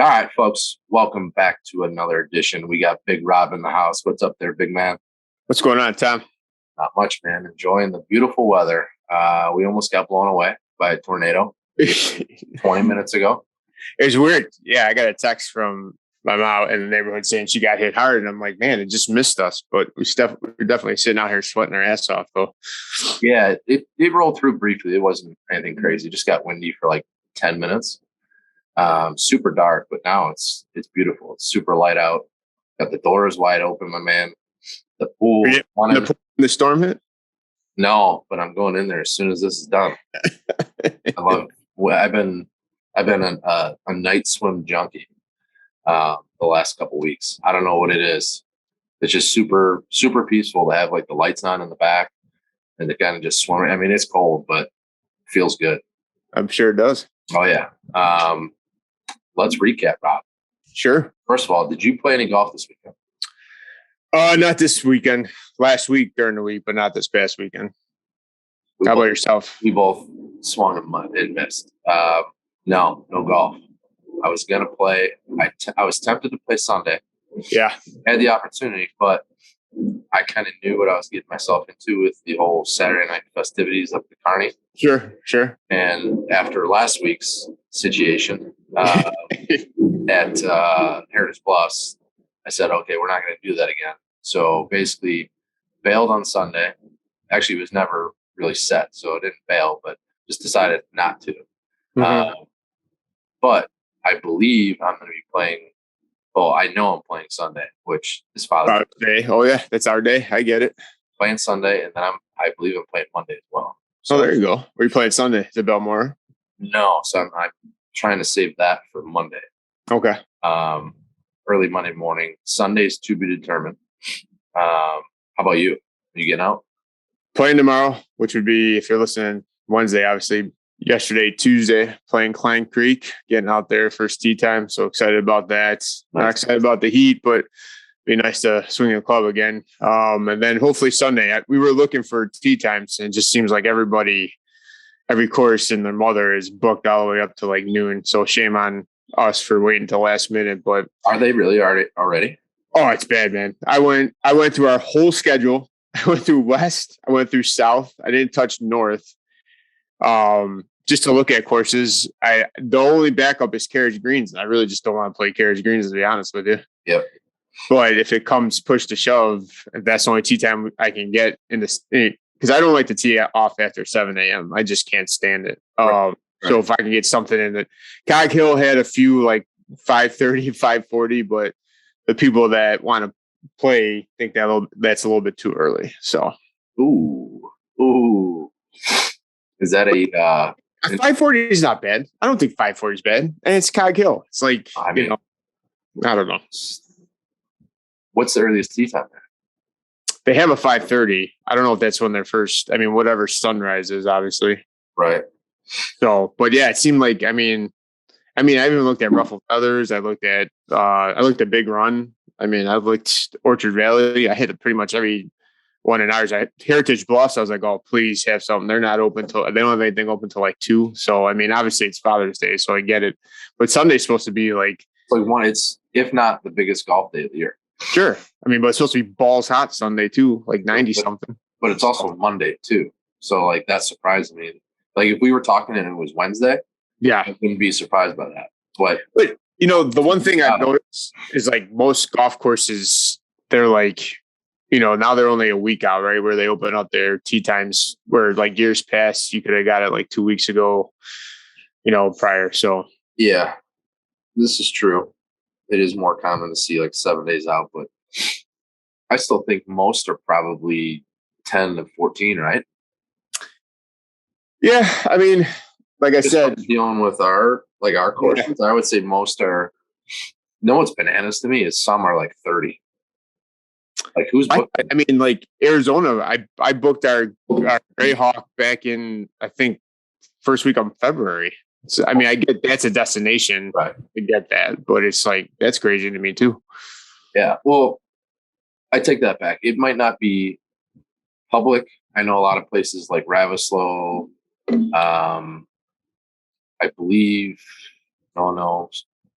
All right, folks, welcome back to another edition. We got Big Rob in the house. What's up there, big man? What's going on, Tom? Not much, man. Enjoying the beautiful weather. We almost got blown away by a tornado 20 minutes ago. It was weird. Yeah, I got a text from my mom in the neighborhood saying she got hit hard, and I'm like, man, it just missed us. But we're definitely sitting out here sweating our ass off, though. Yeah, it rolled through briefly. It wasn't anything crazy. Just got windy for like 10 minutes. Super dark, but now it's beautiful. It's super light out. Got the doors wide open, my man. The pool. The storm hit? No, but I'm going in there as soon as this is done. I've been a night swim junkie the last couple weeks. I don't know what it is. It's just super peaceful to have like the lights on in the back and to kind of just swim. I mean, it's cold, but it feels good. I'm sure it does. Oh yeah. Let's recap, Rob. Sure. First of all, did you play any golf this weekend? Not this weekend. Last week during the week, but not this past weekend. How about yourself? We both swung and missed. No golf. I was gonna play. I was tempted to play Sunday. Yeah, I had the opportunity, but I kind of knew what I was getting myself into with the whole Saturday night festivities up at Kearney. Sure. And after last week's situation at Heritage Bluffs, I said, okay, we're not going to do that again. So basically bailed on Sunday. Actually, it was never really set, so I didn't bail, but just decided not to. Mm-hmm. But I believe I'm going to be playing. Well, I know I'm playing Sunday, which is Father's Day. Oh yeah, that's our day. I get it. Playing Sunday, and then I believe I'm playing Monday as well. So there you go. Where are you playing Sunday? Is it Belmore? No, so I'm trying to save that for Monday. Okay. Early Monday morning. Sunday's to be determined. How about you? Are you getting out? Playing tomorrow, which would be, if you're listening, Wednesday, obviously. Yesterday, Tuesday, playing Klein Creek, getting out there first tee time. So excited about that. Nice. Not excited about the heat, but be nice to swing the club again. And then hopefully Sunday, we were looking for tee times, and it just seems like every course and their mother is booked all the way up to like noon. So shame on us for waiting till last minute. But are they really already? Oh, it's bad, man. I went through our whole schedule. I went through West. I went through South. I didn't touch North. Just to look at courses. The only backup is Carriage Greens. I really just don't want to play Carriage Greens, to be honest with you. Yep. But if it comes push to shove, if that's the only tee time I can get in this, because I don't like to tee off after 7 a.m. I just can't stand it. Right. So if I can get something in it, Cog Hill had a few like 5:30, 5:40, but the people that want to play think that's a little bit too early. So, ooh, is that a 5:40 is not bad. I don't think 5:40 is bad, and it's Cog Hill. It's like I don't know. What's the earliest tee time there? They have a 5:30. I don't know if that's when they're first. I mean, whatever sunrise is, obviously. Right. So, but yeah, it seemed like. I mean, I even looked at Ruffled Feathers. I looked at Big Run. I mean, I looked Orchard Valley. I hit pretty much every one in ours. Heritage Bluffs. I was like, oh, please have something. They're not open till they don't have anything open till like 2. So I mean, obviously it's Father's Day, so I get it. But Sunday's supposed to be like one. It's if not the biggest golf day of the year. Sure. I mean, but it's supposed to be balls hot Sunday too, like 90 something. But it's also Monday too. So like that surprised me. Like if we were talking and it was Wednesday, yeah, I wouldn't be surprised by that. But the one thing I've noticed is like most golf courses, they're like, now they're only a week out, right? Where they open up their tee times where like years past, you could have got it like 2 weeks ago, prior. So yeah, this is true. It is more common to see like 7 days out, but I still think most are probably 10 to 14, right? Yeah. I mean, like I said, dealing with our courses, I would say most are. What's bananas to me is some are like 30. Like who's booked? I mean, like Arizona, I booked our Greyhawk back in, I think, first week of February. So, I mean, I get that's a destination. Right. I get that, but it's like, that's crazy to me too. Yeah. Well, I take that back. It might not be public. I know a lot of places like Ravislow, I believe,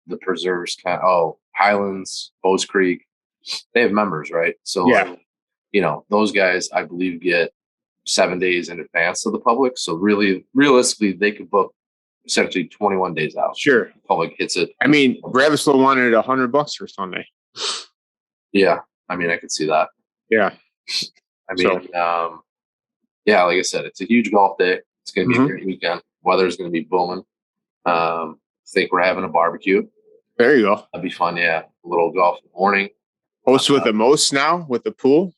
the preserves Highlands, Bowes Creek, they have members, right? So Yeah. those guys I believe get 7 days in advance to the public. So really, realistically, they could book essentially 21 days out. Sure. The public hits it. I mean, Ravislow wanted $100 for Sunday. Yeah. I mean, I could see that. Yeah. I mean, yeah, like I said, it's a huge golf day. It's going to be a great weekend. Weather's going to be booming. Think we're having a barbecue. There you go. That'd be fun. Yeah. A little golf in the morning. Host with the most now with the pool.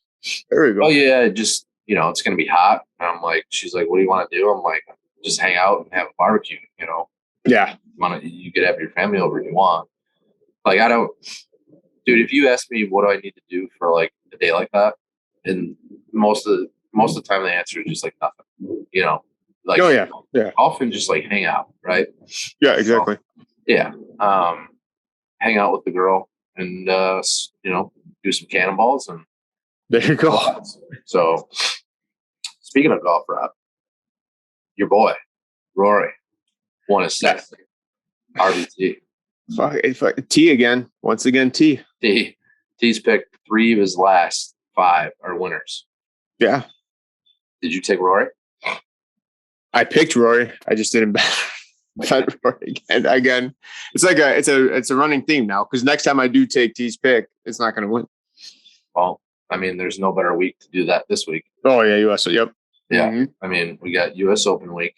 There you go. Oh yeah. Just, it's going to be hot. And I'm like, she's like, what do you want to do? I'm like, just hang out and have a barbecue, Yeah. You could have your family over if you want. Like, dude, if you ask me what do I need to do for like a day like that, and most of the time the answer is just like nothing, like, oh yeah, yeah, often just like hang out, right? Yeah, exactly. So, yeah. Hang out with the girl and, do some cannonballs and there you go. So speaking of golf, Rob, your boy, Rory, won his second RBT. Fuck, T again. Once again, T. T's picked 3 of his last 5 are winners. Yeah. Did you take Rory? I picked Rory. I just didn't bet Rory again. It's like it's a running theme now because next time I do take T's pick, it's not going to win. Well, I mean, there's no better week to do that this week. Oh yeah, US. Yep. Yeah. Mm-hmm. I mean, we got US Open week.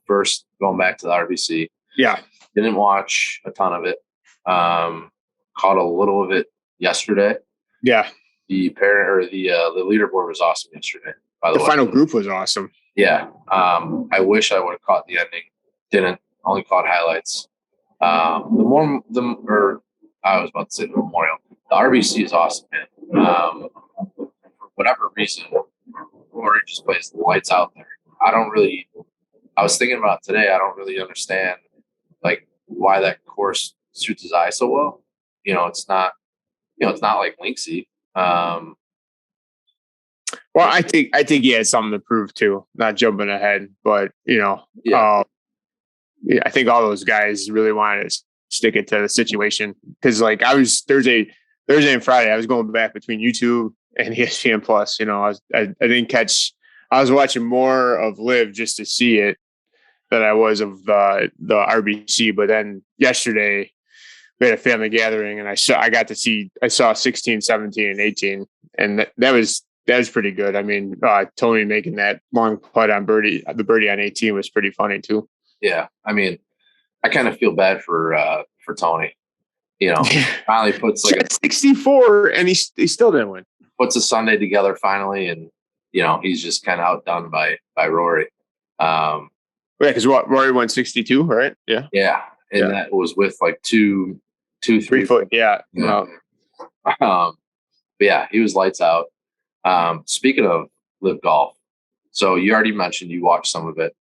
First going back to the RBC. Yeah. Didn't watch a ton of it. Caught a little of it yesterday. Yeah. The leaderboard was awesome yesterday. By the way, final group was awesome. Yeah. I wish I would have caught the ending. Didn't. Only caught highlights. I was about to say the Memorial. The RBC is awesome, man. For whatever reason, Rory just plays the lights out there. I was thinking about today. I don't really understand like why that course suits his eye so well. It's not like Linksy. Well, I think he had something to prove too. Not jumping ahead, but I think all those guys really wanted to stick it to the situation because, like, I was Thursday and Friday. I was going back between YouTube and ESPN Plus. I didn't catch. I was watching more of Live just to see it than I was of the RBC. But then yesterday we had a family gathering, and I saw 16, 17, and 18, and that was pretty good. I mean, Tony making that long putt on the birdie on 18 was pretty funny too. Yeah, I mean, I kind of feel bad for Tony. Finally puts like a 64, and he still didn't win. Puts a Sunday together finally, and he's just kind of outdone by Rory. Yeah, because Rory won 62, right? Yeah, yeah, and that was with like 3 foot. Yeah, but yeah, he was lights out. Speaking of Live Golf, so you already mentioned you watched some of it.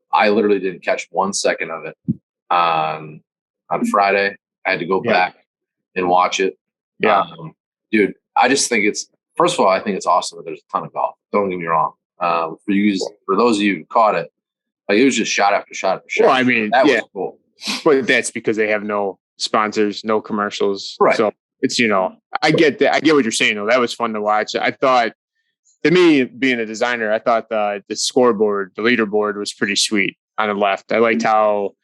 I literally didn't catch 1 second of it on Friday. I had to go back and watch it. Yeah, dude, I just think first of all, I think it's awesome that there's a ton of golf. Don't get me wrong. For those of you who caught it, like it was just shot after shot after shot. Well, I mean, that was cool. But that's because they have no sponsors, no commercials. Right. So it's, I get that. I get what you're saying though. That was fun to watch. I thought, to me, being a designer, I thought the scoreboard, the leaderboard was pretty sweet on the left. I liked how,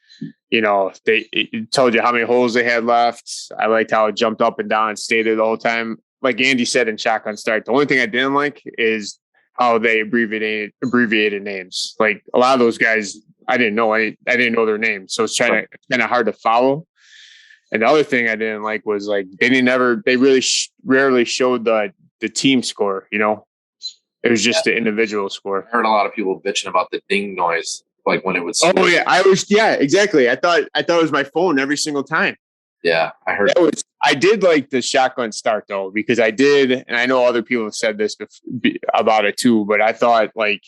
it told you how many holes they had left. I liked how it jumped up and down and stayed there the whole time. Like Andy said in Shotgun Start, the only thing I didn't like is how they abbreviated names. Like a lot of those guys, I didn't know their names. So it's kind of hard to follow. And the other thing I didn't like was like, they really rarely showed the team score, It was just the individual score. I heard a lot of people bitching about the ding noise, like when it would. Oh yeah, exactly. I thought it was my phone every single time. Yeah, I heard. I did like the Shotgun Start though, because I did, and I know other people have said this about it too, but I thought like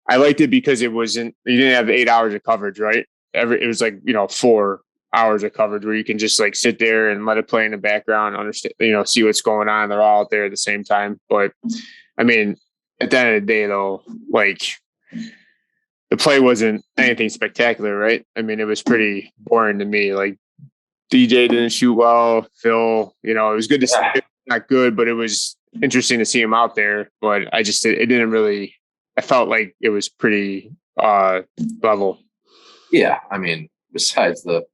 I liked it because you didn't have 8 hours of coverage, right? It was like 4 hours of coverage where you can just like sit there and let it play in the background, understand, see what's going on. They're all out there at the same time. But I mean, at the end of the day though, like the play wasn't anything spectacular, right? I mean, it was pretty boring to me. Like DJ didn't shoot well. Phil, it was good to see. Not good, but it was interesting to see him out there. But it didn't really. I felt like it was pretty level. Yeah, I mean, besides the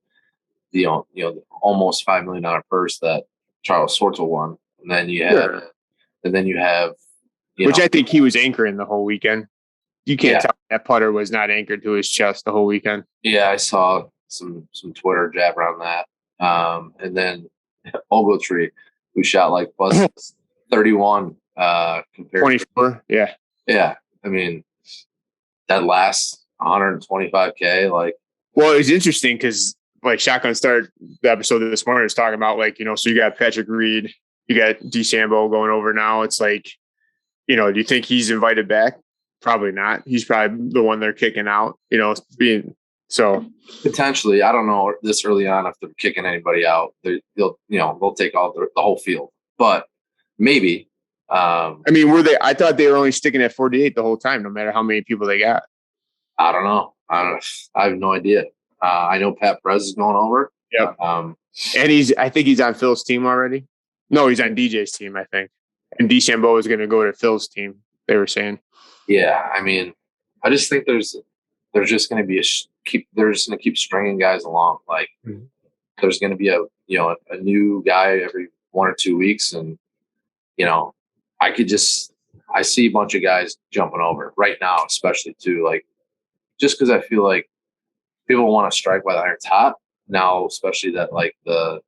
almost $5 million purse that Charles Schwartzel won, and then you have, which I think he was anchoring the whole weekend. You can't tell that putter was not anchored to his chest the whole weekend. Yeah, I saw some Twitter jab around that. And then Ogletree, who shot like plus 31 compared 24. Yeah. Yeah. I mean, that last 125K, like. Well, it's interesting because like Shotgun Start, the episode this morning was talking about like, so you got Patrick Reed, you got DeChambeau going over now. It's like, do you think he's invited back? Probably not. He's probably the one they're kicking out, being so. Potentially. I don't know this early on if they're kicking anybody out. They'll take all the whole field, but maybe. I thought they were only sticking at 48 the whole time, no matter how many people they got. I don't know. I have no idea. I know Pat Perez is going over. Yep. And I think he's on Phil's team already. No, he's on DJ's team, I think. And DeChambeau is going to go to Phil's team, they were saying. Yeah, I mean, I just think there's just going to be they're just going to keep stringing guys along. Like there's going to be a new guy every 1 or 2 weeks, and I see a bunch of guys jumping over right now, especially too. Like just because I feel like people want to strike while the iron's hot now, especially that like the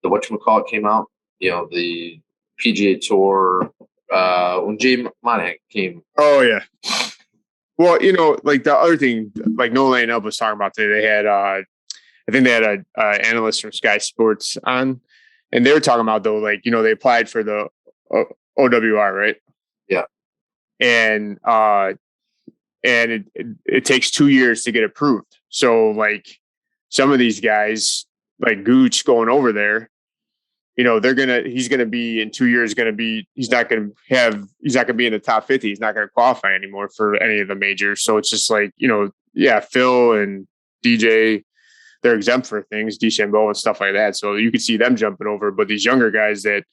whatchamacallit came out, the PGA Tour when Jay Monahan came. Oh yeah. Well, like the other thing, like Nolan Up was talking about today, they had I think they had a analyst from Sky Sports on, and they were talking about though, like they applied for the OWR, right? Yeah. And it takes 2 years to get approved. So like some of these guys, like Gooch going over there, he's going to be in 2 years he's not going to be in the top 50. He's not going to qualify anymore for any of the majors. So it's just like, Phil and DJ, they're exempt for things, DeChambeau and stuff like that. So you could see them jumping over, but these younger guys that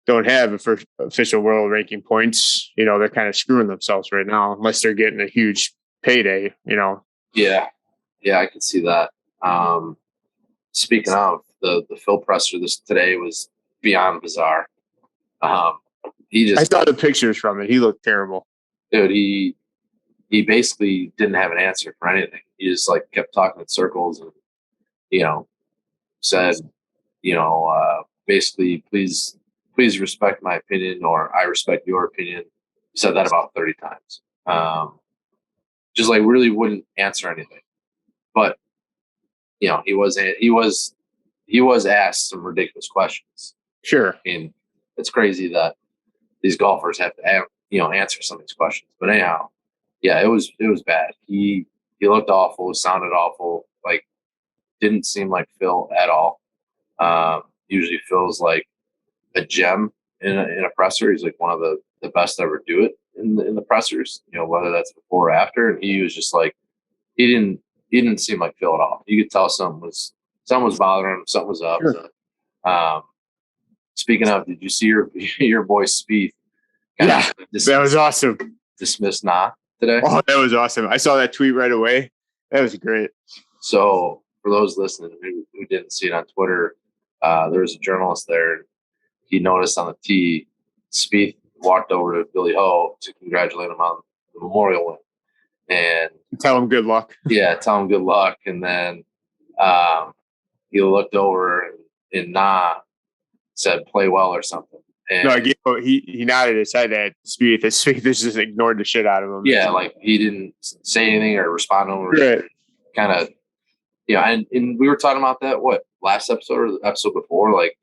don't have official world ranking points, they're kind of screwing themselves right now, unless they're getting a huge payday, Yeah. Yeah, I could see that. Speaking of the Phil presser today was beyond bizarre. I saw the pictures from it. He looked terrible. Dude, he basically didn't have an answer for anything. He just like kept talking in circles and, said, basically, please respect my opinion, or I respect your opinion. He said that about 30 times. Just like really wouldn't answer anything. But, he was asked some ridiculous questions. Sure. I mean, it's crazy that these golfers have to, answer some of these questions. But anyhow, yeah, it was bad. He looked awful, sounded awful, like didn't seem like Phil at all. Usually Phil's like a gem in a presser. He's like one of the best to ever do it in the pressers, whether that's before or after. And he was just like, he didn't seem like Phil at all. You could tell something was bothering him, something was up. Sure. Speaking of, did you see your boy Spieth? Yeah, that was awesome. Dismissed today. Oh, that was awesome. I saw that tweet right away. That was great. So for those listening who didn't see it on Twitter, there was a journalist there. He noticed on the tee, Spieth walked over to Billy Ho to congratulate him on the Memorial win. And tell him good luck. Yeah, tell him good luck. And then he looked over and said, play well or something. And no, he nodded his head at Spieth. Spieth just ignored the shit out of him. Yeah, like he didn't say anything or respond to him. Right. Kind of, and we were talking about that, last episode or the episode before? Like,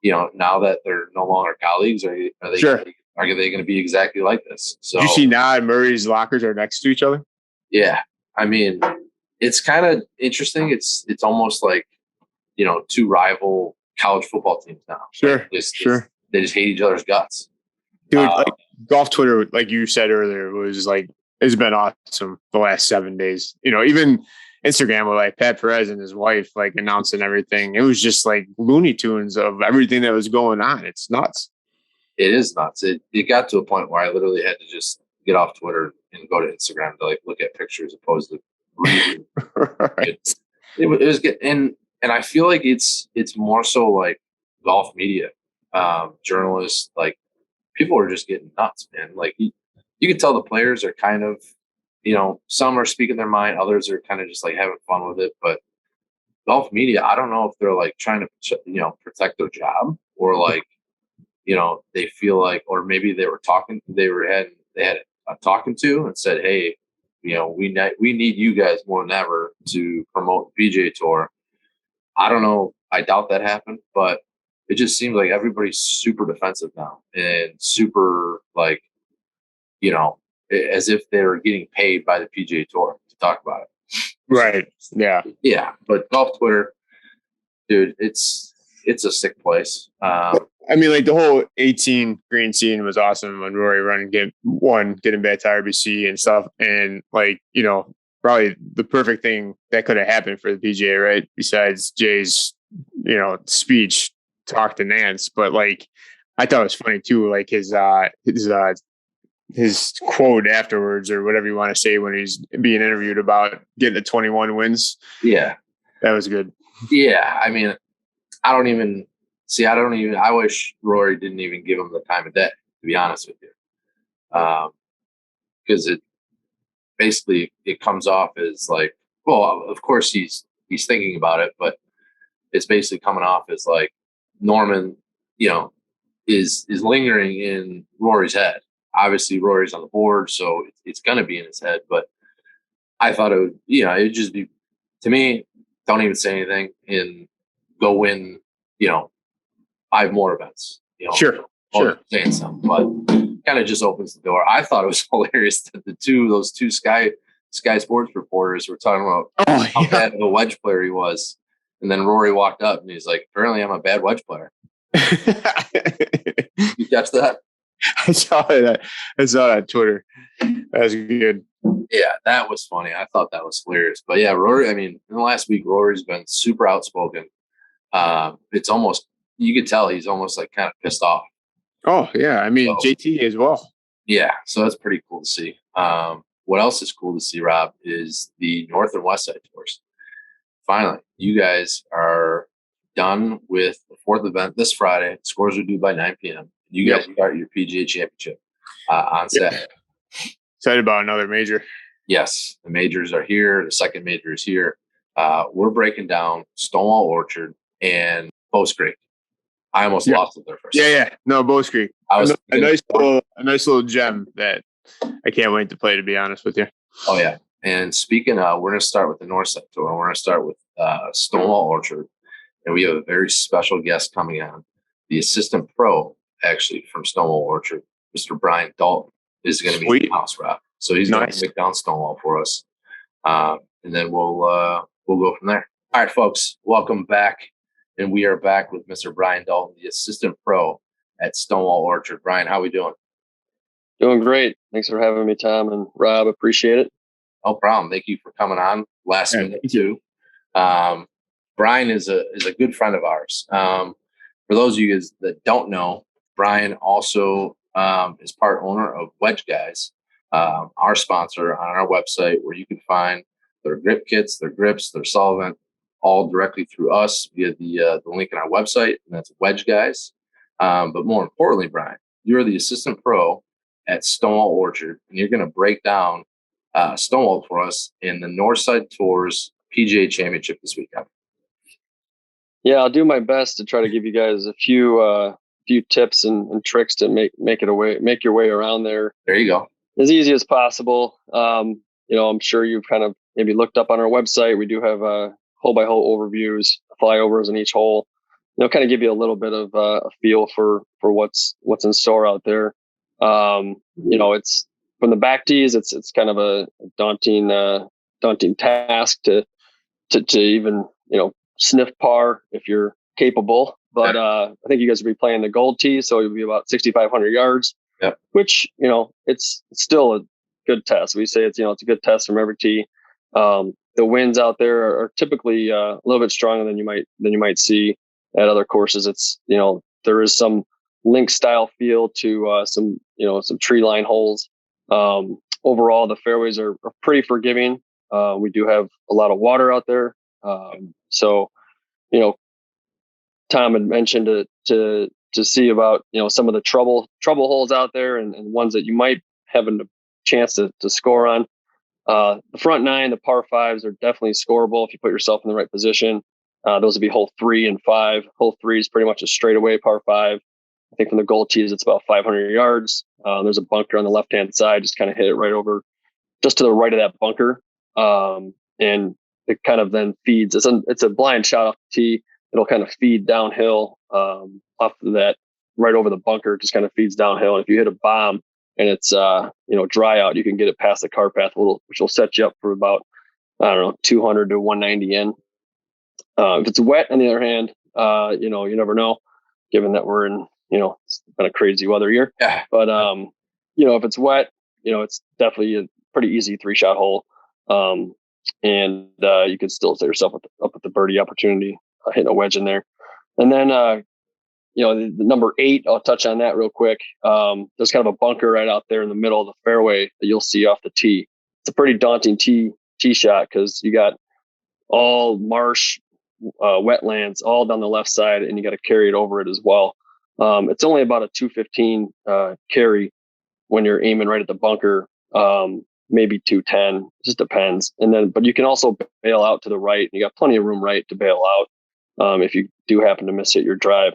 now that they're no longer colleagues, are they sure. Are they going to be exactly like this? So, did you see and Murray's lockers are next to each other? Yeah. I mean, it's kind of interesting. It's almost like, two rival college football teams now. Sure. They just hate each other's guts. Dude, golf Twitter, like you said earlier, was like, it's been awesome the last 7 days. Even Instagram with like Pat Perez and his wife like announcing everything. It was just like Looney Tunes of everything that was going on. It's nuts. It is nuts. It got to a point where I literally had to just get off Twitter and go to Instagram to like look at pictures opposed to reading. Right. It was good. And I feel like it's more so like golf media, journalists, like people are just getting nuts, man. Like you can tell the players are kind of, some are speaking their mind, others are kind of just like having fun with it. But golf media, I don't know if they're like trying to, protect their job or like, they feel like, or maybe they had a talking to and said, hey, we need you guys more than ever to promote the PGA Tour. I don't know. I doubt that happened, but it just seems like everybody's super defensive now and super like, as if they're getting paid by the PGA Tour to talk about it. Right. Yeah. Yeah. But golf Twitter, dude, it's a sick place. I mean, like the whole 18 green scene was awesome when Rory getting back to RBC and stuff. And like, probably the perfect thing that could have happened for the PGA, right? Besides Jay's, speech, talk to Nance. But like, I thought it was funny too, like his quote afterwards or whatever you want to say when he's being interviewed about getting to 21 wins. Yeah. That was good. Yeah. I mean, I wish Rory didn't even give him the time of day, to be honest with you. Because it comes off as like, well, of course he's thinking about it, but it's basically coming off as like Norman, is lingering in Rory's head. Obviously Rory's on the board, so it's going to be in his head, but I thought it would, it'd just be, to me, don't even say anything and go win, 5 more events. Sure. Saying something, but kind of just opens the door. I thought it was hilarious that those two Sky Sports reporters were talking about how bad of a wedge player he was, and then Rory walked up and he's like, "Apparently, I'm a bad wedge player." You catch that? I saw that on Twitter. That was good. Yeah, that was funny. I thought that was hilarious. But yeah, Rory. I mean, in the last week, Rory's been super outspoken. It's almost, you could tell he's almost like kind of pissed off. Oh yeah, I mean JT as well. Yeah, so that's pretty cool to see. What else is cool to see, Rob, is the North and West Side tours. Finally, you guys are done with the 4th event this Friday. Scores are due by 9 p.m. You guys start your PGA Championship on Saturday. Excited about another major. Yes, the majors are here. The second major is here. We're breaking down Stonewall Orchard and Bowes Creek. I almost lost it there first. Yeah. No, Bowes Creek. A nice little gem that I can't wait to play, to be honest with you. Oh yeah. And speaking of, we're going to start with the North Side Tour. We're going to start with Stonewall Orchard, and we have a very special guest coming on. The assistant pro, actually, from Stonewall Orchard, Mr. Brian Dalton, is going to be in the house, Rob. So he's going to break down Stonewall for us, and then we'll go from there. All right, folks, welcome back. And we are back with Mr. Brian Dalton, the assistant pro at Stonewall Orchard. Brian, how are we doing? Doing great. Thanks for having me, Tom and Rob. Appreciate it. No problem. Thank you for coming on last minute too. Brian is a good friend of ours. For those of you guys that don't know, Brian also is part owner of Wedge Guys, our sponsor on our website, where you can find their grip kits, their grips, their solvent, all directly through us via the link on our website, and that's Wedge Guys. But more importantly, Brian, you're the assistant pro at Stonewall Orchard, and you're going to break down Stonewall for us in the Northside Tours PGA Championship this weekend. Yeah, I'll do my best to try to give you guys a few tips and tricks to make your way around there. There you go. As easy as possible. I'm sure you've kind of maybe looked up on our website. We do have hole by hole overviews, flyovers in each hole. Kind of give you a little bit of a feel for what's in store out there. It's from the back tees. It's kind of a daunting task to even sniff par if you're capable. But I think you guys will be playing the gold tee, so you'll be about 6,500 yards. Yep. which, it's still a good test. We say it's a good test from every tee. The winds out there are typically a little bit stronger than you might see at other courses. It's, there is some link style feel to some tree line holes. Overall, the fairways are pretty forgiving. We do have a lot of water out there. So, Tom had mentioned to see about, some of the trouble holes out there and ones that you might have a chance to score on. The front 9, the par 5s are definitely scoreable if you put yourself in the right position. Those would be hole 3 and 5. Hole 3 is pretty much a straightaway par 5. I think from the goal tees, it's about 500 yards. There's a bunker on the left-hand side. Just kind of hit it right over, just to the right of that bunker. And it kind of then feeds. It's a blind shot off the tee. It'll kind of feed downhill off of that, right over the bunker. It just kind of feeds downhill. And if you hit a bomb and it's dry out, you can get it past the car path, which will set you up for about, 200 to 190 in. If it's wet, on the other hand, you never know, given that we're in, it's been a crazy weather year. Yeah. But if it's wet, it's definitely a pretty easy 3-shot hole. And you can still set yourself up with the birdie opportunity, hitting a wedge in there. And then, the number 8, I'll touch on that real quick. There's kind of a bunker right out there in the middle of the fairway that you'll see off the tee. It's a pretty daunting tee shot because you got all marsh, wetlands all down the left side, and you got to carry it over it as well. It's only about a 215 carry when you're aiming right at the bunker. Maybe 210, it just depends. But you can also bail out to the right. You got plenty of room right to bail out if you do happen to miss hit your drive.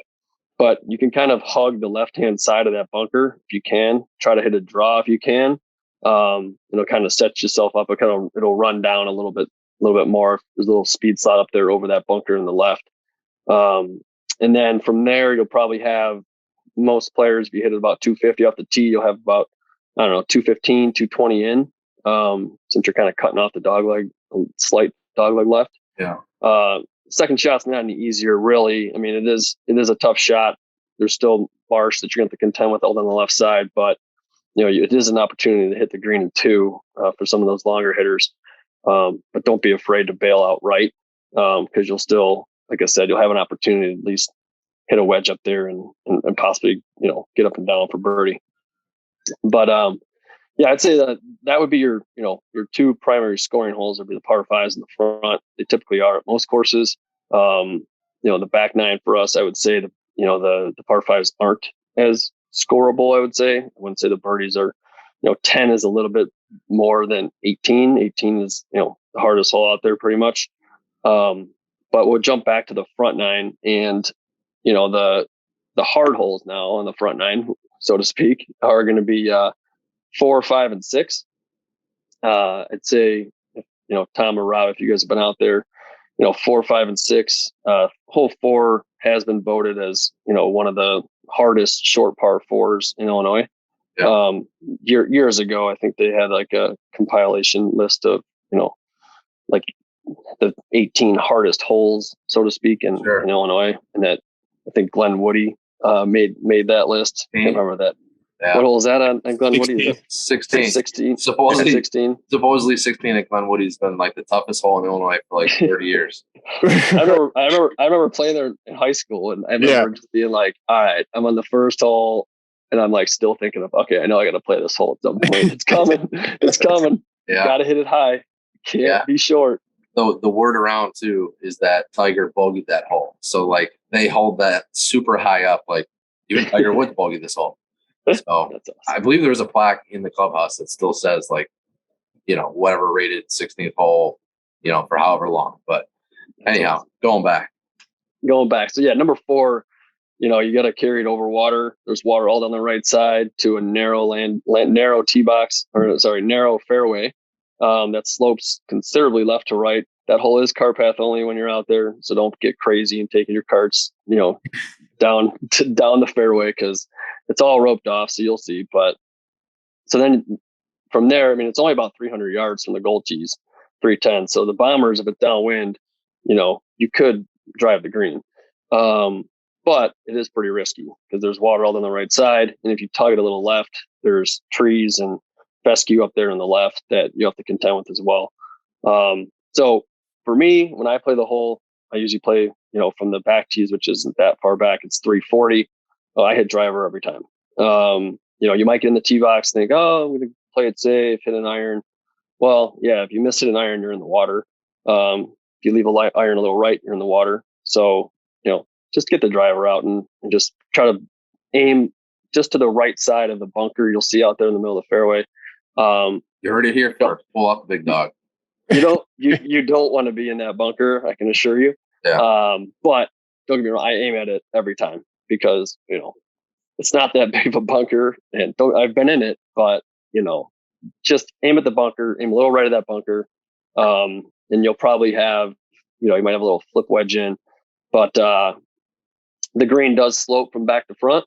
But you can kind of hug the left-hand side of that bunker if you can. Try to hit a draw if you can. Kind of set yourself up. It'll run down a little bit more. There's a little speed slot up there over that bunker in the left. And then from there, you'll probably have, most players, if you hit it about 250 off the tee, you'll have about, 215, 220 in. Since you're kind of cutting off the dogleg, slight dogleg left. Yeah. Second shot's not any easier, really. I mean, it is a tough shot. There's still marsh that you're going to contend with all on the left side, but it is an opportunity to hit the green in 2 for some of those longer hitters. But don't be afraid to bail out right, because you'll still, like I said, you'll have an opportunity to at least hit a wedge up there and possibly get up and down for birdie. But yeah, I'd say that would be your 2 primary scoring holes would be the par 5s in the front. They typically are at most courses. The back 9 for us, I would say the par 5s aren't as scoreable. I would say. I wouldn't say the birdies are. 10 is a little bit more than 18. 18 is the hardest hole out there pretty much. But we'll jump back to the front 9 and the hard holes now on the front 9, so to speak, are going to be 4, 5, and 6. I'd say, Tom or Rob, if you guys have been out there, 4, 5, and 6. Hole 4 has been voted as one of the hardest short par 4s in Illinois. Yeah. Years ago, I think they had like a compilation list of like the 18 hardest holes, so to speak, in Illinois, and that I think Glenn Woody made that list. I can't remember that. Yeah. What hole is that on Glen Woody? 16. Supposedly 16 at Glen Woody's been like the toughest hole in Illinois for like 30 years. I remember playing there in high school, and I remember just being like, all right, I'm on the first hole, and I'm like still thinking of, okay, I know I got to play this hole at some point. It's coming. It's coming. Yeah. Got to hit it high. Can't be short. The word around too is that Tiger bogeyed that hole. So like they hold that super high up, like even Tiger Woods bogeyed this hole. So awesome. I believe there's a plaque in the clubhouse that still says like, whatever rated 16th hole, for however long. But anyhow, going back. So yeah, number 4, you got to carry it over water. There's water all down the right side to a narrow narrow tee box, narrow fairway that slopes considerably left to right. That hole is car path only when you're out there, so don't get crazy and taking your carts, down the fairway, because it's all roped off. So you'll see. But so then from there, I mean, it's only about 300 yards from the goal tees, 310. So the bombers, if it's downwind, you could drive the green. but it is pretty risky because there's water all on the right side. And if you tug it a little left, there's trees and fescue up there on the left that you have to contend with as well. So for me, when I play the hole, I usually play, from the back tees, which isn't that far back. It's 340. I hit driver every time. You might get in the tee box and think, oh, I'm going to play it safe, hit an iron. Well, yeah, if you miss it an iron, you're in the water. If you leave a iron a little right, you're in the water. So, just get the driver out and just try to aim just to the right side of the bunker you'll see out there in the middle of the fairway. You heard it here first. Pull up the big dog. You don't want to be in that bunker, I can assure you. Yeah. But don't get me wrong, I aim at it every time because, it's not that big of a bunker, and I've been in it, but just aim at the bunker, aim a little right of that bunker. And you'll probably have, you might have a little flip wedge in, but, the green does slope from back to front.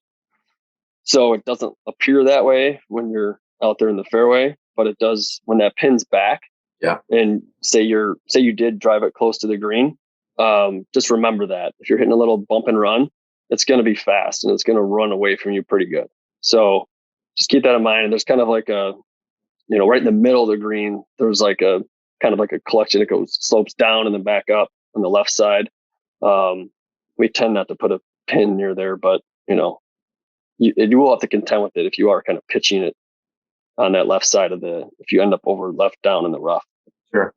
So it doesn't appear that way when you're out there in the fairway, but it does when that pin's back. Yeah. And say you did drive it close to the green. Just remember that if you're hitting a little bump and run, it's going to be fast and it's going to run away from you pretty good. So just keep that in mind. And there's kind of like a, right in the middle of the green, there's like a kind of like a collection that slopes down and then back up on the left side. We tend not to put a pin near there, but you will have to contend with it if you are kind of pitching it on that left side if you end up over left down in the rough. Sure.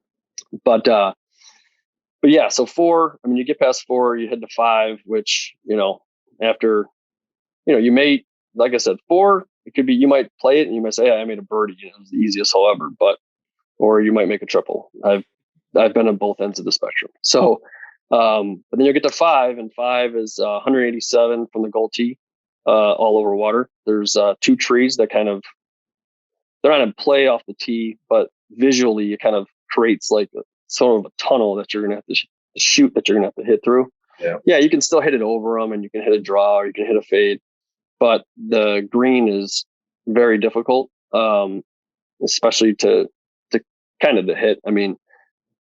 But yeah, so 4, you get past 4, you head to 5, which, after, you may, like I said, 4, it could be, you might play it and you might say, hey, I made a birdie, it was the easiest hole ever, or you might make a triple. I've been on both ends of the spectrum. So, but then you'll get to 5, and 5 is 187 from the goal tee, all over water. There's 2 trees that kind of, they're not in play off the tee, but visually it kind of creates like sort of a tunnel that you're going to have to shoot, that you're going to have to hit through. Yeah, you can still hit it over them, and you can hit a draw, or you can hit a fade, but the green is very difficult, especially to kind of to hit.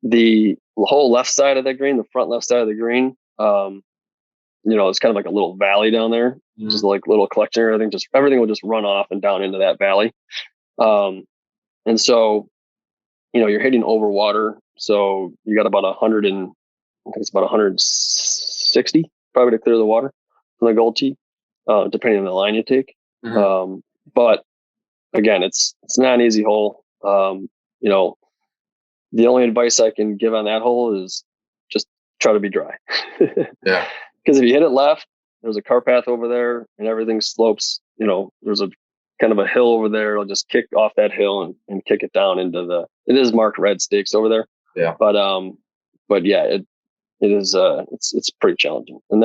The whole left side of that green, the front left side of the green, it's kind of like a little valley down there, just like little collection area. Everything will just run off and down into that valley. And so, you're hitting over water. So you got about 100 and I think it's about 160 probably to clear the water from the goal tee, depending on the line you take. But again, it's not an easy hole. The only advice I can give on that hole is just try to be dry. Yeah. Because if you hit it left, there's a car path over there and everything slopes, there's a kind of a hill over there. It'll just kick off that hill and kick it down into it is marked red stakes over there. Yeah. But yeah, it is, it's pretty challenging. And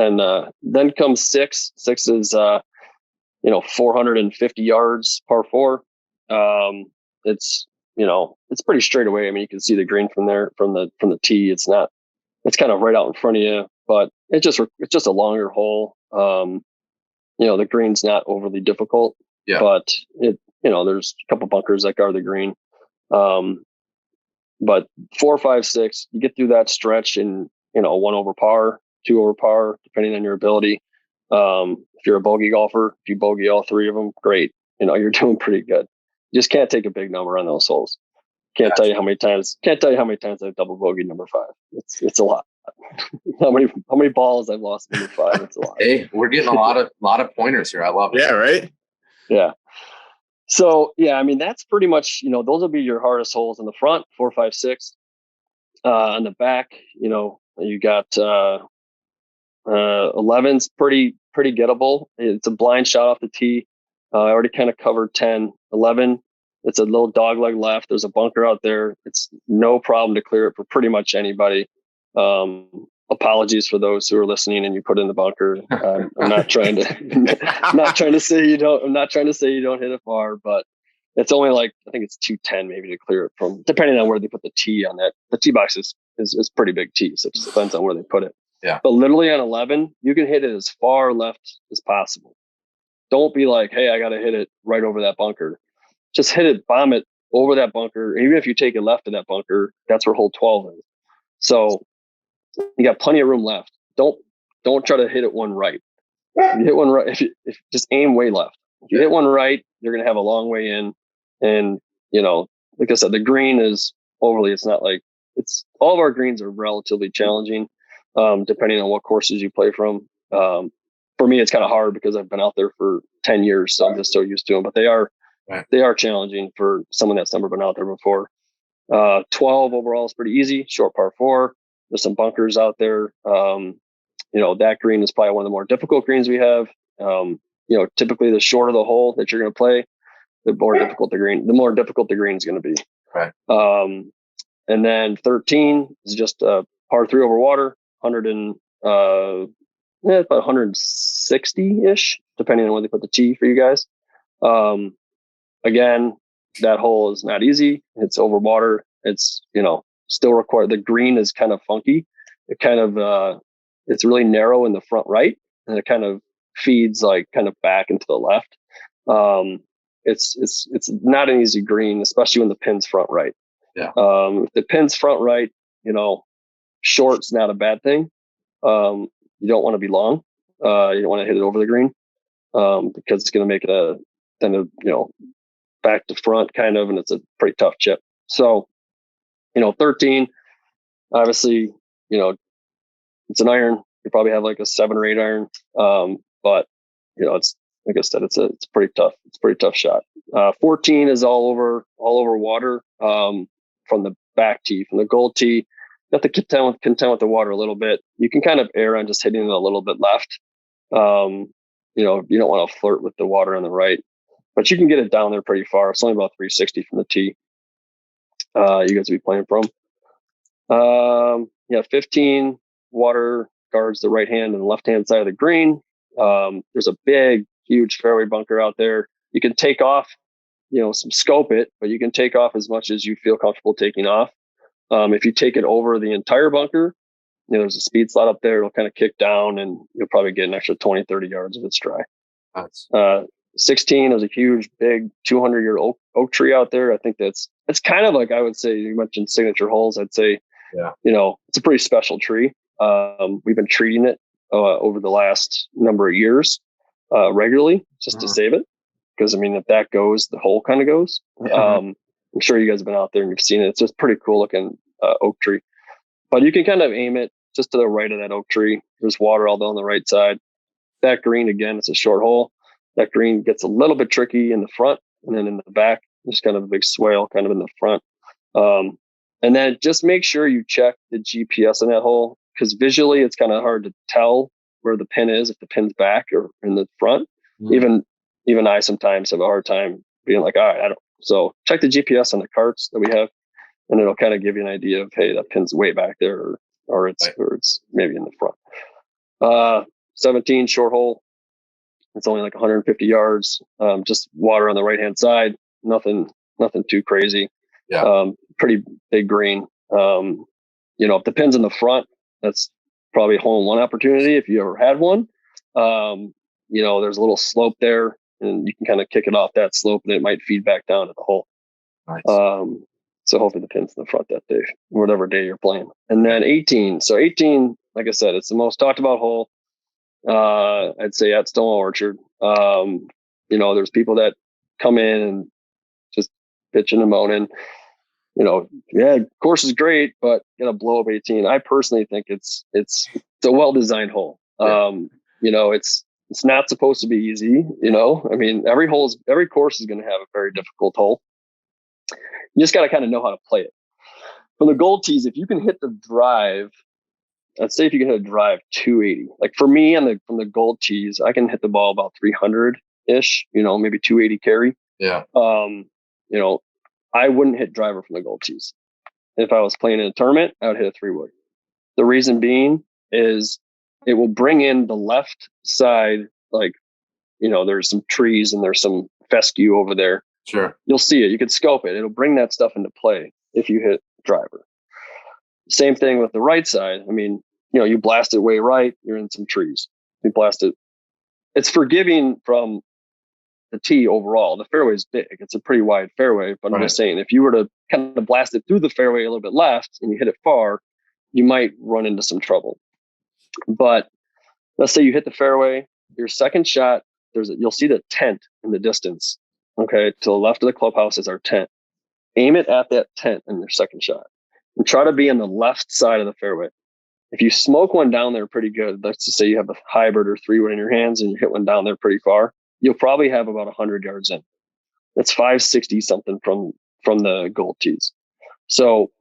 then comes 6. 6 is, 450 yards, par 4. It's pretty straight away. You can see the green from there, from the tee. It's kind of right out in front of you, but it's just a longer hole. The green's not overly difficult, but there's a couple bunkers that guard the green. But 4, 5, 6, you get through that stretch in, 1 over par, 2 over par, depending on your ability. If you're a bogey golfer, if you bogey all 3 of them, great. You're doing pretty good. You just can't take a big number on those holes. Can't tell you how many times I've double bogeyed number 5. It's a lot. how many balls I've lost number 5. It's a lot. Hey, we're getting a lot of pointers here. I love it. Yeah, right. Yeah. So yeah, that's pretty much, those will be your hardest holes in the front, 4, 5, 6. On the back, you got 11's pretty gettable. It's a blind shot off the tee. I already kind of covered 10. 11, it's a little dog leg left. There's a bunker out there. It's no problem to clear it for pretty much anybody. Apologies for those who are listening and you put in the bunker. I'm not trying to say you don't hit it far, but it's only like, I think it's 210 maybe to clear it from, depending on where they put the tee on that. The tee box is pretty big tee, so it just depends on where they put it. Yeah. But literally on 11, you can hit it as far left as possible. Don't be like, hey, I got to hit it right over that bunker. Just hit it, bomb it over that bunker. And even if you take it left of that bunker, that's where hole 12 is. So you got plenty of room left. Don't try to hit it one right. If you hit one right, if just aim way left. If you hit one right, you're going to have a long way in. And, like I said, the green is overly, it's not like all of our greens are relatively challenging, depending on what courses you play from. For me, it's kind of hard because I've been out there for 10 years, so I'm just so used to them, but they are challenging for someone that's never been out there before. 12 overall is pretty easy, short par 4. There's some bunkers out there. That green is probably one of the more difficult greens we have. Typically the shorter the hole that you're going to play, the more difficult the green is going to be. Right. And then 13 is just a par 3 over water, about 160-ish, depending on where they put the tee for you guys. Again, that hole is not easy. It's over water. It's, still required. The green is kind of funky. It kind of, it's really narrow in the front right, and it kind of feeds kind of back into the left. It's not an easy green, especially when the pin's front right. Yeah. If the pin's front right, short's not a bad thing. You don't want to be long. You don't want to hit it over the green, because it's going to make it back to front kind of, and it's a pretty tough chip. So, 13, obviously, it's an iron. You probably have like a 7 or 8 iron. But it's, like I said, it's pretty tough. It's a pretty tough shot. 14 is all over water, from the back tee, from the gold tee. You have to contend with the water a little bit. You can kind of err on just hitting it a little bit left. You don't want to flirt with the water on the right, but you can get it down there pretty far. It's only about 360 from the tee. You guys will be playing from. 15, water guards the right hand and the left hand side of the green. There's a big, huge fairway bunker out there. You can take off, scope it, but you can take off as much as you feel comfortable taking off. If you take it over the entire bunker, there's a speed slot up there. It'll kind of kick down, and you'll probably get an extra 20, 30 yards if it's dry. Nice. 16, there's a huge, big 200-year oak tree out there. I think it's kind of like, I would say, you mentioned signature holes. I'd say, it's a pretty special tree. We've been treating it over the last number of years regularly, just to save it. Because, if that goes, the hole kind of goes. I'm sure you guys have been out there and you've seen it. It's just pretty cool looking oak tree. But you can kind of aim it just to the right of that oak tree. There's water all down the right side. That green, again, it's a short hole. That green gets a little bit tricky in the front, and then in the back, there's kind of a big swale kind of in the front. And then just make sure you check the GPS in that hole, because visually it's kind of hard to tell where the pin is, if the pin's back or in the front. Even I sometimes have a hard time being like, all right, so check the GPS on the carts that we have, and it'll kind of give you an idea of, hey, that pin's way back there, or it's maybe in the front. 17, short hole. It's only like 150 yards. Just water on the right hand side. Nothing too crazy. Yeah. Pretty big green. If the pin's in the front, that's probably a hole-in-one opportunity if you ever had one. There's a little slope there, and you can kind of kick it off that slope, and it might feed back down to the hole. Nice. So hopefully the pin's in the front that day, whatever day you're playing. And then 18. So 18, like I said, it's the most talked about hole. I'd say at Stonewall Orchard. There's people that come in and just bitching and moaning. Course is great, but blow up 18. I personally think it's a well-designed hole. It's not supposed to be easy. Every course is going to have a very difficult hole. You just got to kind of know how to play it. From the gold tees, if you can hit the drive, let's say if you can hit a drive 280, like for me from the gold tees, I can hit the ball about 300-ish, maybe 280 carry. Yeah. I wouldn't hit driver from the gold tees. If I was playing in a tournament, I would hit a 3-wood. The reason being is it will bring in the left side, there's some trees and there's some fescue over there. Sure. You'll see it. You can scope it. It'll bring that stuff into play if you hit driver. Same thing with the right side. You blast it way right, you're in some trees. You blast it. It's forgiving from the tee overall. The fairway is big. It's a pretty wide fairway, but I'm just saying, if you were to kind of blast it through the fairway a little bit left and you hit it far, you might run into some trouble. But let's say you hit the fairway, your second shot, you'll see the tent in the distance. Okay, to the left of the clubhouse is our tent. Aim it at that tent in your second shot, and try to be on the left side of the fairway. If you smoke one down there pretty good, let's just say you have a hybrid or 3-wood in your hands and you hit one down there pretty far, you'll probably have about 100 yards in. That's 560 something from the gold tees. So,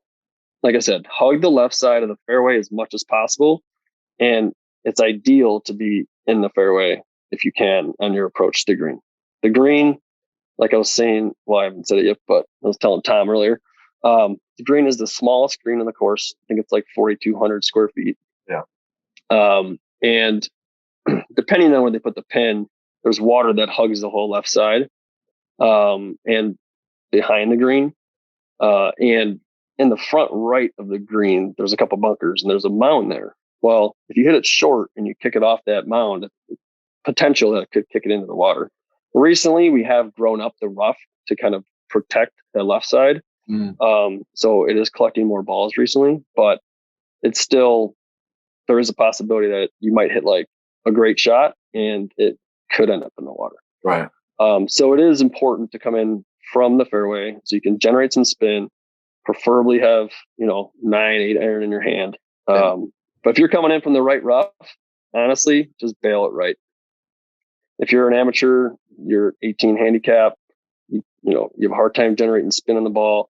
like I said, hug the left side of the fairway as much as possible. And it's ideal to be in the fairway if you can on your approach to the green. The green, like I was saying, well, I haven't said it yet, but I was telling Tom earlier, the green is the smallest green in the course. I think it's like 4,200 square feet. Yeah. And depending on where they put the pin, there's water that hugs the whole left side, and behind the green. And in the front right of the green, there's a couple bunkers and there's a mound there. Well, if you hit it short and you kick it off that mound, potential that it could kick it into the water. Recently, we have grown up the rough to kind of protect the left side. So it is collecting more balls recently, but it's still, there is a possibility that you might hit like a great shot and it could end up in the water. Right. So it is important to come in from the fairway so you can generate some spin, preferably have, 9-8 iron in your hand. But if you're coming in from the right rough, honestly, just bail it right. If you're an amateur, you're 18 handicap, you have a hard time generating spin on the ball.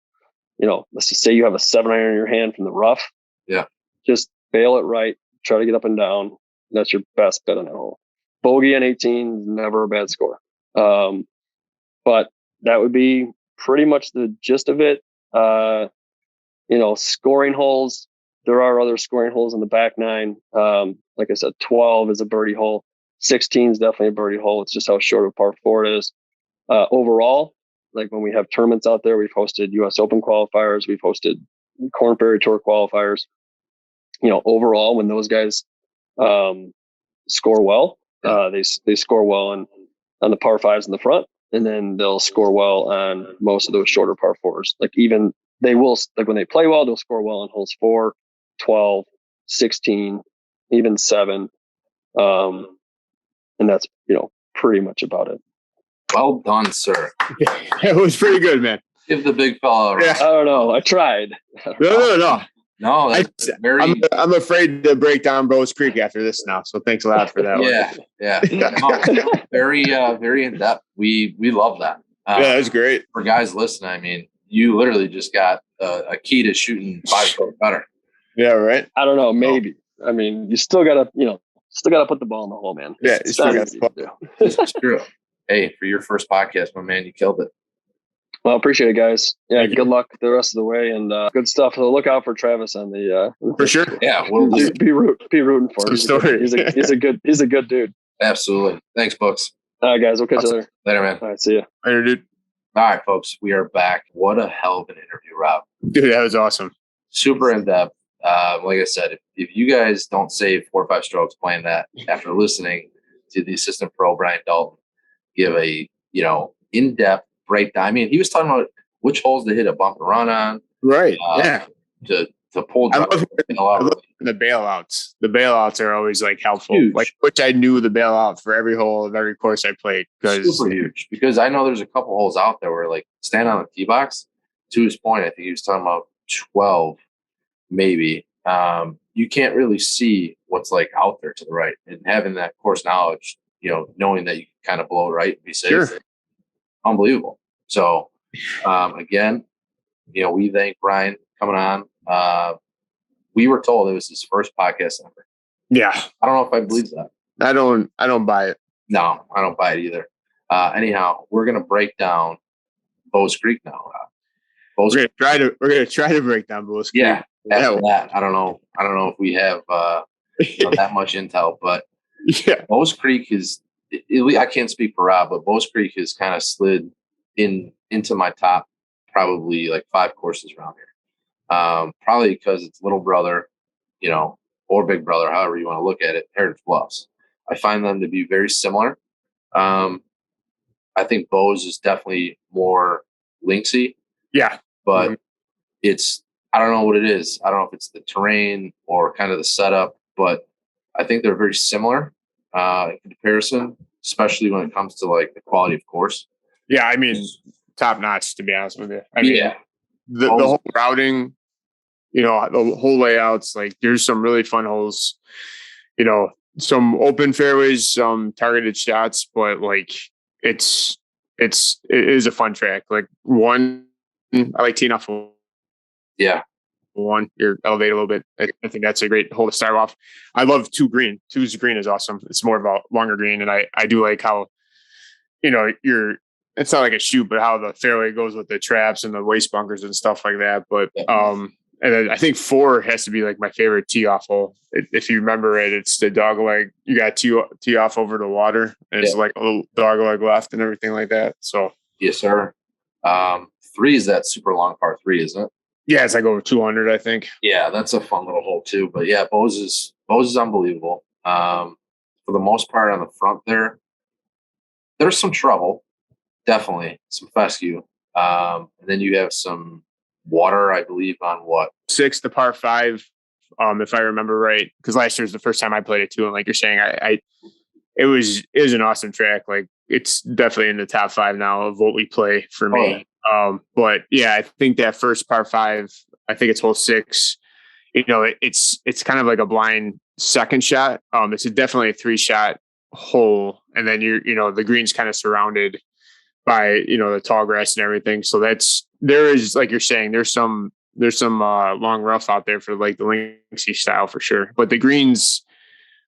Let's just say you have a 7-iron in your hand from the rough. Yeah. Just bail it right. Try to get up and down. That's your best bet on that hole. Bogey on 18 is never a bad score. But that would be pretty much the gist of it. Scoring holes. There are other scoring holes in the back nine. Like I said, 12 is a birdie hole. 16 is definitely a birdie hole. It's just how short of par 4 it is. Overall, like when we have tournaments out there, we've hosted U.S. Open qualifiers. We've hosted Korn Ferry Tour qualifiers. Overall, when those guys score well, they score well on the par 5s in the front, and then they'll score well on most of those shorter par 4s. Like even they will, like when they play well, they'll score well on holes 4, 12, 16, even 7. And that's, pretty much about it. Well done, sir. It was pretty good, man. Give the big fella a round. I don't know. I tried. No. No, I'm afraid to break down Bowes Creek after this now. So thanks a lot for that. Yeah. No, very, very in depth. We love that. Yeah, that's great. For guys listening, I mean, you literally just got a key to shooting 5-foot better. Yeah, right. I don't know. Maybe. I mean, you still gotta, put the ball in the hole, man. Yeah, it's not easy to do. It's true. Hey, for your first podcast, my man, you killed it. Well, appreciate it, guys. Yeah, good luck the rest of the way, and good stuff. So look out for Travis on the. For sure. Yeah, we'll be rooting for him. He's a good dude. Absolutely. Thanks, Books. All right, guys. We'll catch you later. Later, man. All right, see you. Later, dude. All right, folks. We are back. What a hell of an interview, Rob. Dude, that was awesome. Super in depth. Like I said, if you guys don't save 4 or 5 strokes playing that after listening to the assistant pro Brian Dalton give a in depth breakdown. I mean, he was talking about which holes to hit a bump and run on. Right. Yeah. To pull I love the bailouts. The bailouts are always like helpful. Huge. Like which I knew the bailout for every hole of every course I played. Super huge. Because I know there's a couple holes out there where like stand on the tee box. To his point, I think he was talking about 12, maybe. You can't really see what's like out there to the right, and having that course knowledge, knowing that you can kind of blow it right and be safe, sure. Unbelievable. So, again, we thank Brian coming on. We were told it was his first podcast ever. Yeah. I don't know if I believe that. I don't buy it. No, I don't buy it either. Anyhow, we're going to break down Bowes Creek now. We're gonna try to break down Bowes Creek. Yeah. After that, I don't know if we have that much intel, but yeah, Bowes Creek I can't speak for Rob, but Bowes Creek has kind of slid into my top probably like 5 courses around here. Probably because it's little brother, or big brother, however you want to look at it, Heritage Bluffs. I find them to be very similar. I think Bowes is definitely more linksy. Yeah. But I don't know what it is. I don't know if it's the terrain or kind of the setup, but I think they're very similar. in comparison, especially when it comes to like the quality of course. Yeah, I mean, top notch, to be honest with you. I mean, Yeah, the whole routing, the whole layouts, like there's some really fun holes, some open fairways, some targeted shots, but like it is a fun track. Like one, I like teeing off yeah, one, you're elevated a little bit. I think that's a great hole to start off. I love two's green is awesome. It's more of a longer green. And I do like how, it's not like a shoot, but how the fairway goes with the traps and the waist bunkers and stuff like that. But, and then I think 4 has to be like my favorite tee off hole. If you remember it, it's the dog leg. You got tee off over the water, and it's like a little dog leg left and everything like that. So yes, sir. 3 is that super long par 3, isn't it? Yeah, it's like over 200, I think. Yeah, that's a fun little hole too. But yeah, Bose is unbelievable. For the most part on the front there's some trouble, definitely some fescue. And then you have some water, I believe, on what 6, the par 5, if I remember right, because last year was the first time I played it too. And like you're saying, it was an awesome track. Like it's definitely in the top 5 now of what we play for me. But yeah, I think that first par 5, I think it's hole 6. It's kind of like a blind second shot. It's definitely a 3-shot hole, and then the green's kind of surrounded by the tall grass and everything. So there is, like you're saying, there's some long rough out there for like the linksy style for sure. But the greens,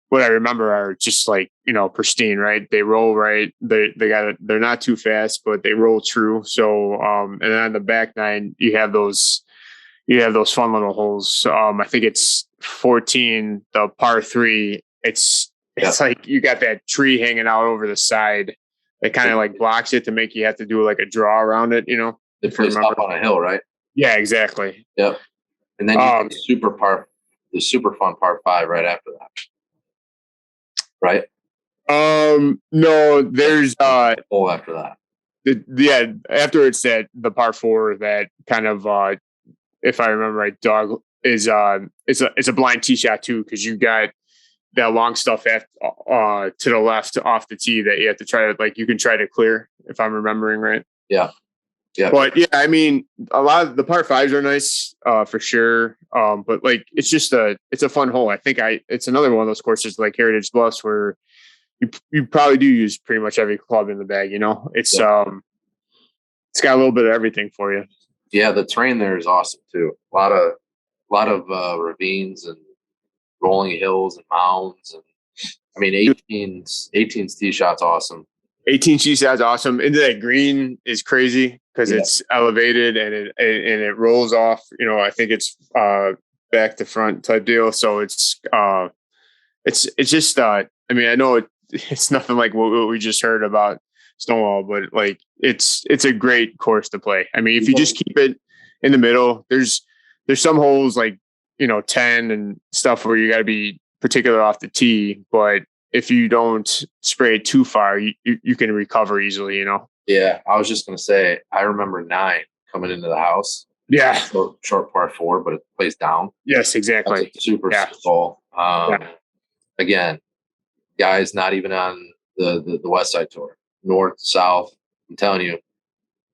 what I remember, are just like pristine, right? They roll right. They're not too fast, but they roll true. So and then on the back 9, you have those fun little holes. I think it's 14, the par 3. It's like you got that tree hanging out over the side. It kind of like blocks it to make you have to do like a draw around it, It plays up on a hill, right? Yeah, exactly. Yep. And then you have the super fun par 5 right after that. Right? No, there's hole after that. After it's the par 4 that kind of if I remember right, dog is it's a blind tee shot too, because you got that long stuff to the left off the tee that you have to try to, like, you can try to clear, if I'm remembering right. Yeah. But yeah, I mean, a lot of the par 5s are nice for sure. But like, it's a fun hole. I think it's another one of those courses like Heritage Bluffs where you probably do use pretty much every club in the bag. It's got a little bit of everything for you. Yeah, the terrain there is awesome too. A lot of ravines and rolling hills and mounds, and I mean 18's tee shot's awesome. 18 tee shot's awesome. Into that green is crazy because it's elevated and it rolls off. I think it's back to front type deal. So it's just I mean, I know it's nothing like what we just heard about Stonewall, but like it's a great course to play. I mean, if you just keep it in the middle, there's some holes like 10 and stuff where you got to be particular off the tee, but if you don't spray it too far, you can recover easily. Yeah, I was just gonna say, I remember 9 coming into the house. Yeah, short par 4, but it plays down. Yes, exactly. Super ball. Again, guys, not even on the West Side Tour, north, south. I'm telling you,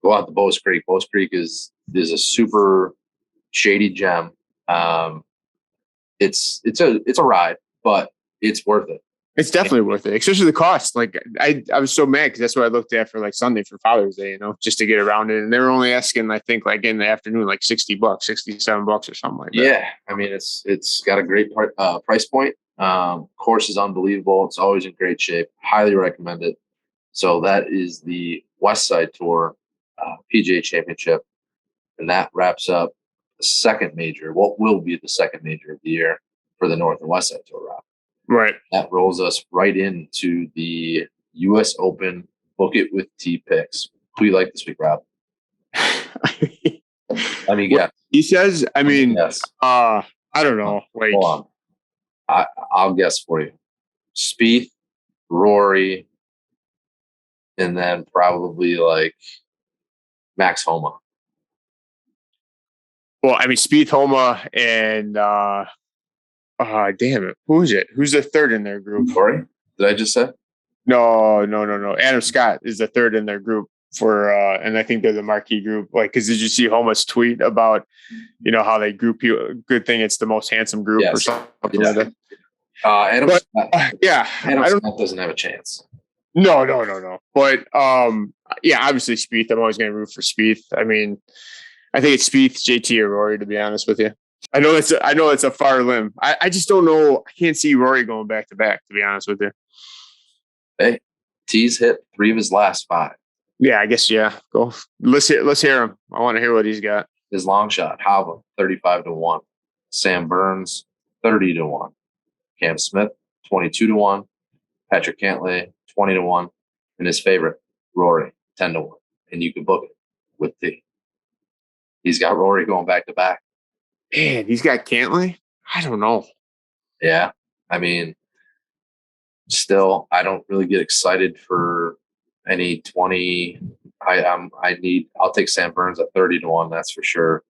go out to Bose Creek. Bose Creek is a super shady gem. It's a ride, but it's worth it. It's definitely worth it, especially the cost. Like I was so mad because that's what I looked at for like Sunday for Father's Day, just to get around it. And they were only asking, I think, like in the afternoon, like $60, $67 or something like that. Yeah, I mean it's got a great price point. Course is unbelievable. It's always in great shape. Highly recommend it. So that is the West Side Tour PGA Championship, and that wraps up the second major. What will be the second major of the year for the North and West Side Tour route? Right. That rolls us right into the U.S. Open Book It with T picks. Who you like this week, Rob? Let me guess. He says, I mean, I don't know. Like, hold on. I'll guess for you. Spieth, Rory, and then probably like Max Homa. Well, I mean, Spieth, Homa, and damn it, who is it? Who's the third in their group? Rory. Did I just say? No. Adam Scott is the third in their group for, and I think they're the marquee group. Like, because did you see Homa's tweet about, how they group you? Good thing it's the most handsome group or something like that. Adam Scott, yeah, Adam Scott doesn't have a chance. No. But obviously Spieth. I'm always going to root for Spieth. I mean, I think it's Spieth, JT, or Rory. To be honest with you, I know it's a far limb. I just don't know. I can't see Rory going back to back. To be honest with you. Hey, T's hit 3 of his last 5. Yeah, I guess. Yeah, go. Let's hear him. I want to hear what he's got. His long shot, Hava, 35-1. Sam Burns, 30-1. Cam Smith, 22-1. Patrick Cantlay, 20-1. And his favorite, Rory, 10-1. And you can book it with T. He's got Rory going back to back. Man, he's got Cantlay? I don't know. Yeah. I mean, still, I don't really get excited for any 20. I'll take Sam Burns at 30-1. That's for sure.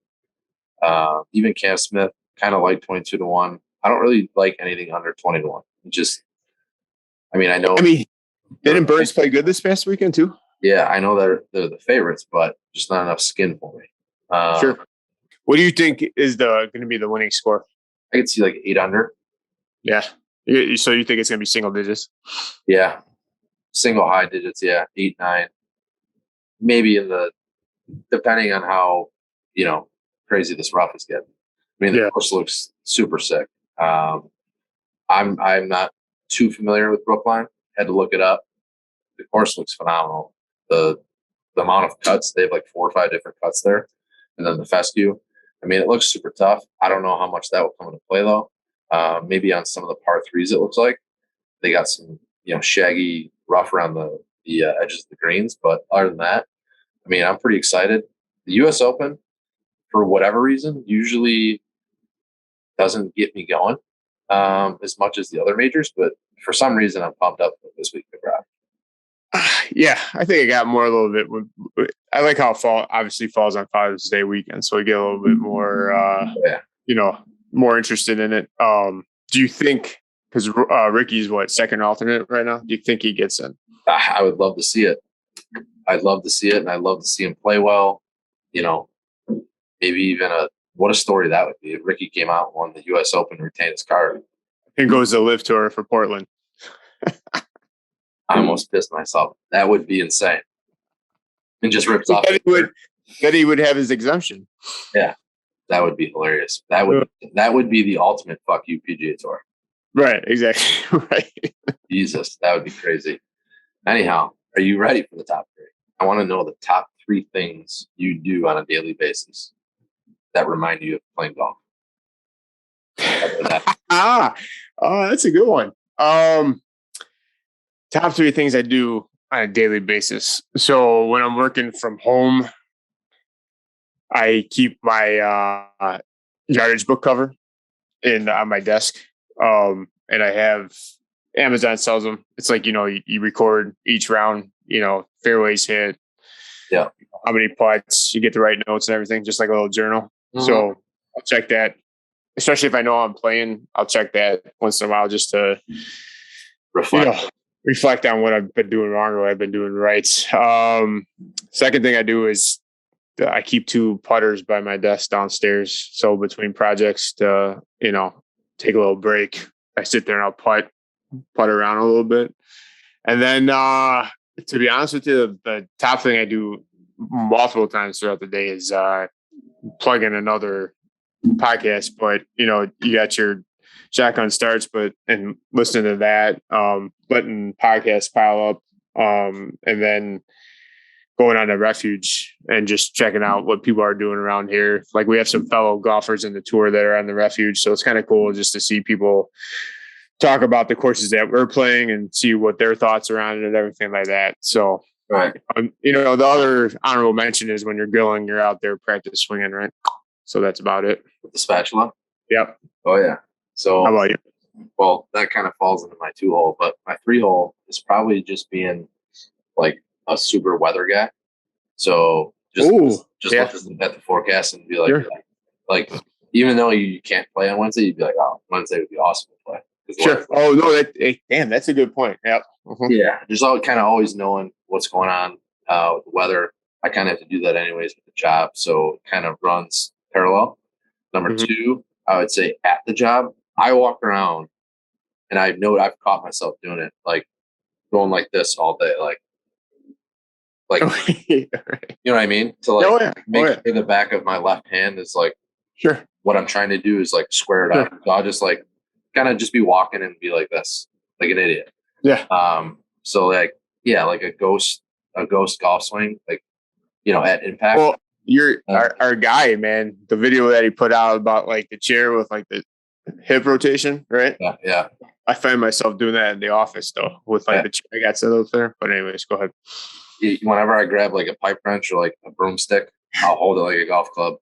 Even Cam Smith, kind of like 22-1. I don't really like anything under 20-1. Didn't Burns play good this past weekend too? Yeah, I know they're the favorites, but just not enough skin for me. Sure. What do you think is going to be the winning score? I could see like 8 under. Yeah. So you think it's going to be single digits? Yeah. Single high digits. Yeah. 8, 9. Maybe depending on how, crazy this rough is getting. I mean, the course looks super sick. I'm not too familiar with Brookline. Had to look it up. The course looks phenomenal. The amount of cuts, they have like 4 or 5 different cuts there. And then the fescue. I mean, it looks super tough. I don't know how much that will come into play though. Maybe on some of the par 3s, it looks like they got some, shaggy rough around the edges of the greens. But other than that, I mean, I'm pretty excited. The U.S. Open, for whatever reason, usually doesn't get me going as much as the other majors. But for some reason, I'm pumped up this week, McGrath. Yeah, I think I got more a little bit. I like how fall obviously falls on Father's Day weekend, so I get a little bit more, more interested in it. Do you think, because Ricky's second alternate right now? Do you think he gets in? I would love to see it. I'd love to see it, and I'd love to see him play well. Maybe even what a story that would be if Ricky came out and won the U.S. Open and retained his card. And goes to Live Tour for Portland. I almost pissed myself. That would be insane. And just rips off. That he would have his exemption. Yeah, that would be hilarious. That would be the ultimate fuck you PGA Tour. Right, exactly. Right. Jesus, that would be crazy. Anyhow, are you ready for the top 3? I want to know the top 3 things you do on a daily basis that remind you of playing golf. That's a good one. Top 3 things I do on a daily basis. So when I'm working from home, I keep my yardage book cover on my desk. And I have Amazon sells them. It's like, you record each round, fairways hit. Yeah. How many putts, you get the right notes and everything, just like a little journal. Mm-hmm. So I'll check that. Especially if I know I'm playing, I'll check that once in a while just to reflect on what I've been doing wrong or what I've been doing right. Second thing I do is I keep 2 putters by my desk downstairs. So between projects to, take a little break, I sit there and I'll putt around a little bit. And then, to be honest with you, the top thing I do multiple times throughout the day is plug in another podcast. But, you got your shotgun starts, and listening to that, letting podcasts pile up, and then going on to Refuge and just checking out what people are doing around here. Like we have some fellow golfers in the tour that are on the Refuge. So it's kind of cool just to see people talk about the courses that we're playing and see what their thoughts are on it and everything like that. So, right. The other honorable mention is when you're grilling, you're out there practice swinging, right? So that's about it. With the spatula? Yep. Oh, yeah. So how about you? Well, that kind of falls into my 2-hole, but my 3-hole is probably just being like a super weather guy. So just look at the forecast and be like, sure. Like even though you can't play on Wednesday, you'd be like, oh, Wednesday would be awesome to play Sure. Oh no, damn, that's a good point. Yep. Yeah, just all kind of always knowing what's going on with the weather. I kind of have to do that anyways with the job, so it kind of runs parallel. Number two, I would say at the job, I walk around, and I've caught myself doing it, like going like this all day, like you know what I mean? To like make sure the back of my left hand is like sure. What I'm trying to do is like square it up. So I'll just like kind of just be walking and be like this, like an idiot. Yeah. So like like a ghost golf swing, like at impact. Well, you're our guy, man. The video that he put out about like the chair with like the hip rotation, right? Yeah. I find myself doing that in the office though, with like the chair I got set up there. But anyways, go ahead. Whenever I grab like a pipe wrench or like a broomstick, I'll hold it like a golf club.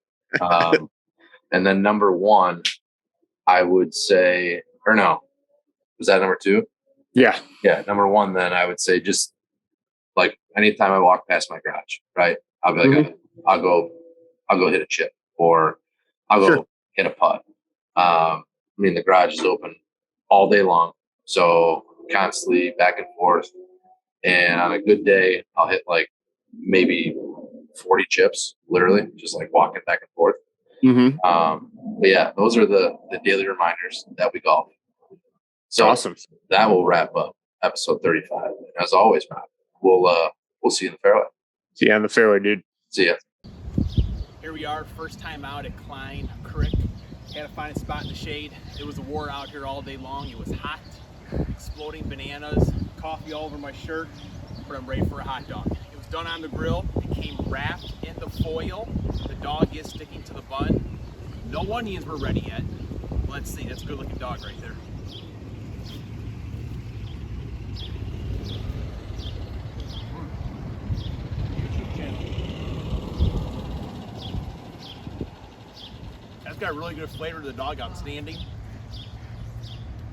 And then number one, I would say, or no, was that number two? Yeah. Yeah. Number one, then I would say just like anytime I walk past my garage, right? I'll be like, I'll go hit a chip, or I'll go hit a putt. I mean, the garage is open all day long, so constantly back and forth. And on a good day, I'll hit like maybe 40 chips, literally, just like walking back and forth. But yeah, those are the daily reminders that we golf. So awesome. That will wrap up episode 35. And as always, Rob, we'll see you in the fairway. See you on the fairway, dude. See ya. Here we are, first time out at Klein Creek. Had to find a spot in the shade. It was a war out here all day long. It was hot, exploding bananas, coffee all over my shirt, but I'm ready for a hot dog. It was done on the grill. It came wrapped in the foil. The dog is sticking to the bun. No onions were ready yet. Let's see, that's a good looking dog right there. That's got really good flavor to the dog, outstanding.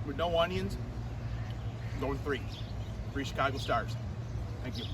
With no onions, going 3 Chicago stars. Thank you.